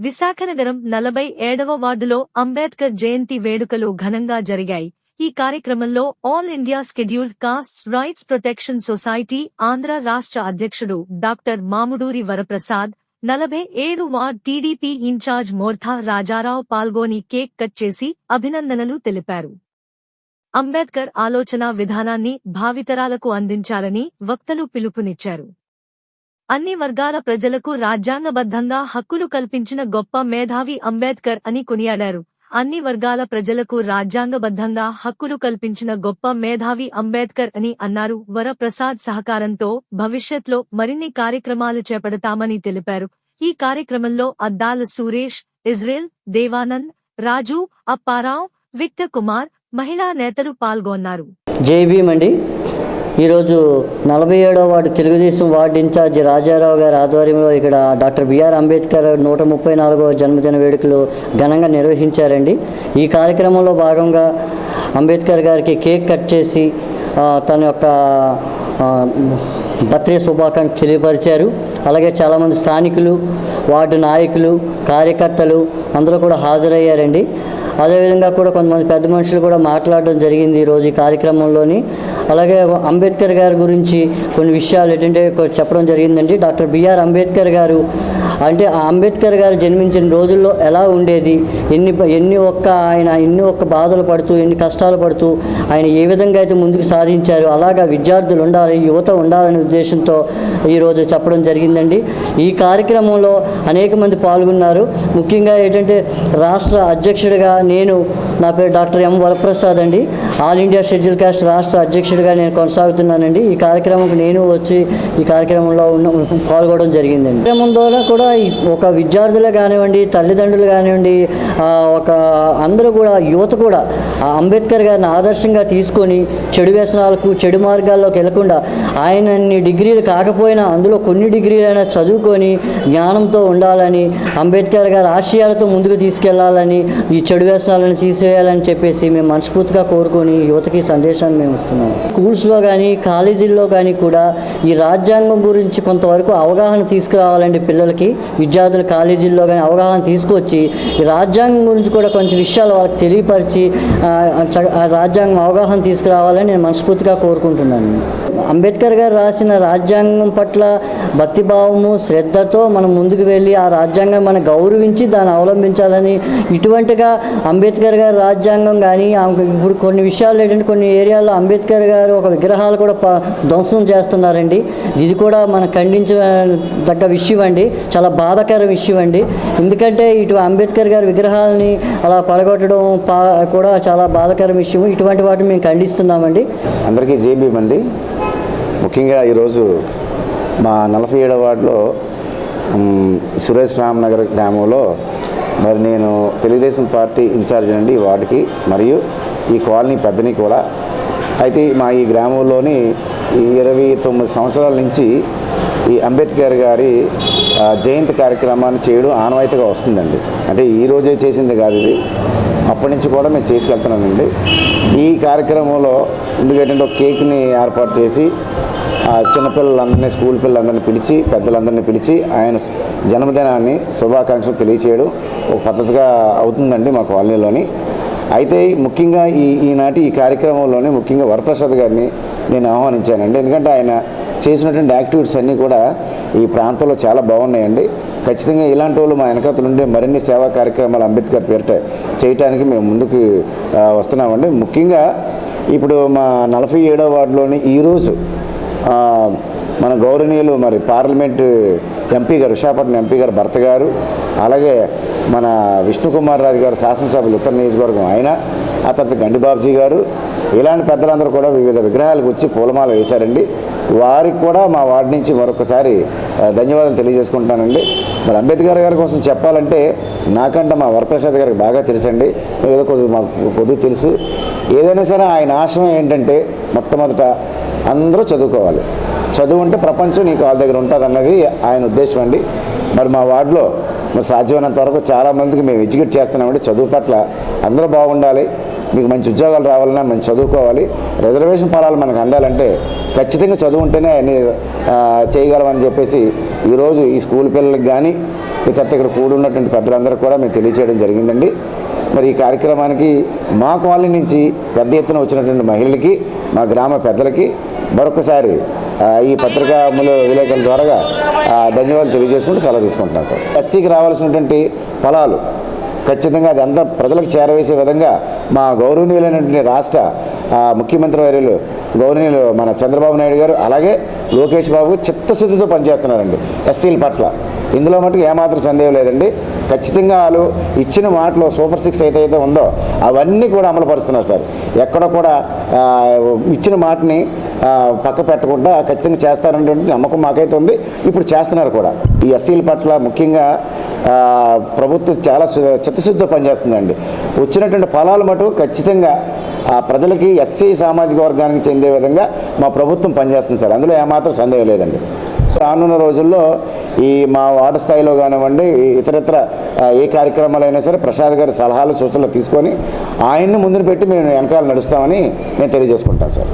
విశాఖనగరం 47వ వార్డులో అంబేద్కర్ జయంతి వేడుకలు ఘనంగా జరిగాయి. ఈ కార్యక్రమంలో all India scheduled castes rights protection society Andhra రాష్ట్ర అధ్యక్షుడు doctor Mamuduri Varaprasad, 47 ward TDP incharge Mortha Rajarao పాల్గొని కేక్ కట్ చేసి అభినందనలు తెలిపారు. అంబేద్కర్ ఆలోచనా విధానాన్ని భావితరాలకు అందించాలని వక్తలు పిలుపునిచ్చారు. అన్ని వర్గాల ప్రజలకు రాజ్యాంగబద్ధంగా హక్కులు కల్పించిన గొప్ప మేధావి అంబేద్కర్ అని కొనియాడారు. అన్ని వర్గాల ప్రజలకు రాజ్యాంగబద్ధంగా హక్కులు కల్పించిన గొప్ప మేధావి అంబేద్కర్ అని అన్నారు. వరప్రసాద్ సహకారంతో భవిష్యత్లో మరిన్ని కార్యక్రమాలు చేపడతామని తెలిపారు. ఈ కార్యక్రమంలో అద్దాల సురేష్, ఇజ్రాయెల్, దేవానంద్, రాజు, అప్పారావు, విక్టర్ కుమార్, మహిళా నేతలు పాల్గొన్నారు. జై భీమ్ అండి. ఈరోజు 47వ ward Telugudesam ward incharge Rajarao గారి ఆధ్వర్యంలో ఇక్కడ డాక్టర్ బిఆర్ అంబేద్కర్ 134వ జన్మదిన వేడుకలు ఘనంగా నిర్వహించారండి. ఈ కార్యక్రమంలో భాగంగా అంబేద్కర్ గారికి కేక్ కట్ చేసి తన యొక్క బర్త్డే శుభాకాంక్షలు తెలియపరిచారు. అలాగే చాలామంది స్థానికులు, వార్డు నాయకులు, కార్యకర్తలు అందరూ కూడా హాజరయ్యారండి. అదేవిధంగా కూడా కొంతమంది పెద్ద మనుషులు కూడా మాట్లాడడం జరిగింది ఈరోజు ఈ కార్యక్రమంలోని. అలాగే అంబేద్కర్ గారి గురించి కొన్ని విషయాలు ఏంటంటే చెప్పడం జరిగిందండి. డాక్టర్ బిఆర్ అంబేద్కర్ గారు అంటే ఆ అంబేద్కర్ గారు జన్మించిన రోజుల్లో ఎలా ఉండేది, ఎన్ని ఒక్క బాధలు పడుతూ, ఎన్ని కష్టాలు పడుతూ ఆయన ఏ విధంగా అయితే ముందుకు సాధించారు, అలాగా విద్యార్థులు ఉండాలి, యువత ఉండాలనే ఉద్దేశంతో ఈరోజు చెప్పడం జరిగిందండి. ఈ కార్యక్రమంలో అనేక మంది పాల్గొన్నారు. ముఖ్యంగా ఏంటంటే రాష్ట్ర అధ్యక్షుడిగా నా పేరు డాక్టర్ ఎం వరప్రసాద్ అండి. ఆల్ ఇండియా షెడ్యూల్ కాస్ట్ రాష్ట్ర అధ్యక్షుడిగా నేను కొనసాగుతున్నానండి. ఈ కార్యక్రమంకి నేను వచ్చి ఈ కార్యక్రమంలో పాల్గొనడం జరిగిందండి. కార్యక్రమం ద్వారా కూడా ఒక విద్యార్థులే కానివ్వండి, తల్లిదండ్రులు కానివ్వండి, అందరూ కూడా యువత కూడా అంబేద్కర్ గారిని ఆదర్శంగా తీసుకొని చెడు వ్యసనాలకు, చెడు మార్గాల్లోకి వెళ్లకుండా ఆయన డిగ్రీలు కాకపోయినా అందులో కొన్ని డిగ్రీలైనా చదువుకొని జ్ఞానంతో ఉండాలని, అంబేద్కర్ గారి ఆశయాలతో ముందుకు తీసుకెళ్లాలని, ఈ చెడు వ్యసనాలను తీసేయాలని చెప్పేసి మేము మనస్ఫూర్తిగా కోరుకొని యువతకి సందేశాన్ని మేము ఇస్తున్నాం. స్కూల్స్లో కానీ కాలేజీల్లో కానీ కూడా ఈ రాజ్యాంగం గురించి కొంతవరకు అవగాహన తీసుకురావాలండి. పిల్లలకి, విద్యార్థుల కాలేజీల్లో కానీ అవగాహన తీసుకొచ్చి ఈ రాజ్యాంగం గురించి కూడా కొంచెం విషయాలు వాళ్ళకి తెలియపరిచి రాజ్యాంగం అవగాహన తీసుకురావాలని నేను మనస్ఫూర్తిగా కోరుకుంటున్నాను. అంబేద్కర్ గారు రాసిన రాజ్యాంగం పట్ల భక్తిభావము, శ్రద్ధతో మనం ముందుకు వెళ్ళి ఆ రాజ్యాంగం మనం గౌరవించి దాన్ని అవలంబించాలని, ఇటువంటిగా అంబేద్కర్ గారి రాజ్యాంగం కానీ ఇప్పుడు కొన్ని విషయాలు ఏంటంటే కొన్ని ఏరియాల్లో అంబేద్కర్ గారు ఒక విగ్రహాలు కూడా ధ్వంసం చేస్తున్నారండి. ఇది కూడా మనం ఖండించదగ్గ విషయం అండి, చాలా బాధాకర విషయం అండి. ఎందుకంటే ఇటు అంబేద్కర్ గారి విగ్రహాలని అలా పడగొట్టడం కూడా చాలా బాధాకర విషయం. ఇటువంటి వాటిని మేము ఖండిస్తున్నామండి. అందరికీ జై భీమ్ అండి. ముఖ్యంగా ఈరోజు మా 47వ వార్డులో సురేష్ రామ్ నగర్ గ్రామంలో మరి నేను తెలుగుదేశం పార్టీ ఇన్ఛార్జ్ అండి ఈ వార్డుకి, మరియు ఈ కాలనీ పెద్దని కూడా. అయితే మా ఈ గ్రామంలోని 29 సంవత్సరాల నుంచి ఈ అంబేద్కర్ గారి జయంతి కార్యక్రమాన్ని చేయడం ఆనవాయితీగా వస్తుందండి. అంటే ఈరోజే చేసింది కాదు, ఇది అప్పటి నుంచి కూడా మేము చేసుకెళ్తున్నామండి. ఈ కార్యక్రమంలో ఎందుకంటే ఒక కేక్ని ఏర్పాటు చేసి చిన్నపిల్లలందరినీ, స్కూల్ పిల్లలందరినీ పిలిచి, పెద్దలందరినీ పిలిచి ఆయన జన్మదినాన్ని శుభాకాంక్షలు తెలియచేయడం ఒక పద్ధతిగా అవుతుందండి మా కాలనీలోని. అయితే ముఖ్యంగా ఈనాటి ఈ కార్యక్రమంలోనే ముఖ్యంగా వరప్రసాద్ గారిని నేను ఆహ్వానించానండి. ఎందుకంటే ఆయన చేసినటువంటి యాక్టివిటీస్ అన్నీ కూడా ఈ ప్రాంతంలో చాలా బాగున్నాయండి. ఖచ్చితంగా ఇలాంటి వాళ్ళు మా వెనకాతలు ఉండే మరిన్ని సేవా కార్యక్రమాలు అంబేద్కర్ పేరిట చేయడానికి మేము ముందుకు వస్తున్నామండి. ముఖ్యంగా ఇప్పుడు మా 47వ వార్డులోని ఈరోజు మన గౌరవనీయులు మరి పార్లమెంటు ఎంపీ గారు, విశాఖపట్నం ఎంపీ గారు భర్త గారు, అలాగే మన విష్ణుకుమార్ రాజు గారు శాసనసభ్యులు ఉత్తర నియోజకవర్గం ఆయన, ఆ తర్వాత గండిబాబ్జీ గారు, ఇలాంటి పెద్దలందరూ కూడా వివిధ విగ్రహాలకు వచ్చి పూలమాల వేశారండి. వారికి కూడా మా వార్డు నుంచి మరొకసారి ధన్యవాదాలు తెలియజేసుకుంటానండి. మరి అంబేద్కర్ గారి కోసం చెప్పాలంటే నాకంటే మా వరప్రసాద్ గారికి బాగా తెలుసండి, ఏదో కొద్దిగా తెలుసు. ఏదైనా సరే ఆయన ఆశయం ఏంటంటే మొట్టమొదట అందరూ చదువుకోవాలి, చదువు ఉంటే ప్రపంచం నీకు వాళ్ళ దగ్గర ఉంటుంది అన్నది ఆయన ఉద్దేశం అండి. మరి మా వార్డులో మరి సాధ్యమైనంత వరకు చాలామందికి మేము ఎడ్యుకేట్ చేస్తున్నామండి. చదువు పట్ల అందరూ బాగుండాలి, మీకు మంచి ఉద్యోగాలు రావాలన్నా మంచి చదువుకోవాలి, రిజర్వేషన్ ఫలాలు మనకు అందాలంటే ఖచ్చితంగా చదువు ఉంటేనే అన్ని చేయగలమని చెప్పేసి ఈరోజు ఈ స్కూల్ పిల్లలకి కానీ ఇతర ఇక్కడ కూడున్నటువంటి పెద్దలందరూ కూడా మేము తెలియజేయడం జరిగిందండి. మరి ఈ కార్యక్రమానికి మా కాలనీ నుంచి పెద్ద ఎత్తున వచ్చినటువంటి మహిళలకి, మా గ్రామ పెద్దలకి మరొకసారి ఈ పత్రికా విలేకరుల ద్వారా ధన్యవాదాలు తెలియజేసుకుంటూ సెలవు తీసుకుంటున్నాను సార్. ఎస్సీకి రావాల్సినటువంటి ఫలాలు ఖచ్చితంగా అది అంతా ప్రజలకు చేరవేసే విధంగా మా గౌరవనీయులైనటువంటి రాష్ట్ర ముఖ్యమంత్రి వర్యులు గౌరవనీయులు మన చంద్రబాబు నాయుడు గారు అలాగే లోకేష్ బాబు చిత్తశుద్ధితో పనిచేస్తున్నారండి ఎస్సీల పట్ల. ఇందులో మటుకు ఏమాత్రం సందేహం లేదండి. ఖచ్చితంగా వాళ్ళు ఇచ్చిన మాటలో సూపర్ 6 ఏదైతే ఉందో అవన్నీ కూడా అమలు పరుస్తున్నారు సార్. ఎక్కడ కూడా ఇచ్చిన మాటని పక్క పెట్టకుండా ఖచ్చితంగా చేస్తారనేటువంటి నమ్మకం మాకైతే ఉంది. ఇప్పుడు చేస్తున్నారు కూడా. ఈ ఎస్సీల పట్ల ముఖ్యంగా ప్రభుత్వం చాలా చిత్తశుద్ధితో పనిచేస్తుందండి. వచ్చినటువంటి ఫలాలు మటుకు ఖచ్చితంగా ప్రజలకి ఎస్సీ సామాజిక వర్గానికి చెందే విధంగా మా ప్రభుత్వం పనిచేస్తుంది సార్. అందులో ఏమాత్రం సందేహం లేదండి. రానున్న రోజుల్లో ఈ మా వార్డు స్థాయిలో కానివ్వండి ఇతరత్ర ఏ కార్యక్రమాలైనా సరే ప్రసాద్ గారి సలహాలు సూచనలు తీసుకొని ఆయన్ని ముందుకు పెట్టి మేము వెనకాల నడుస్తామని నేను తెలియజేసుకుంటాను సార్.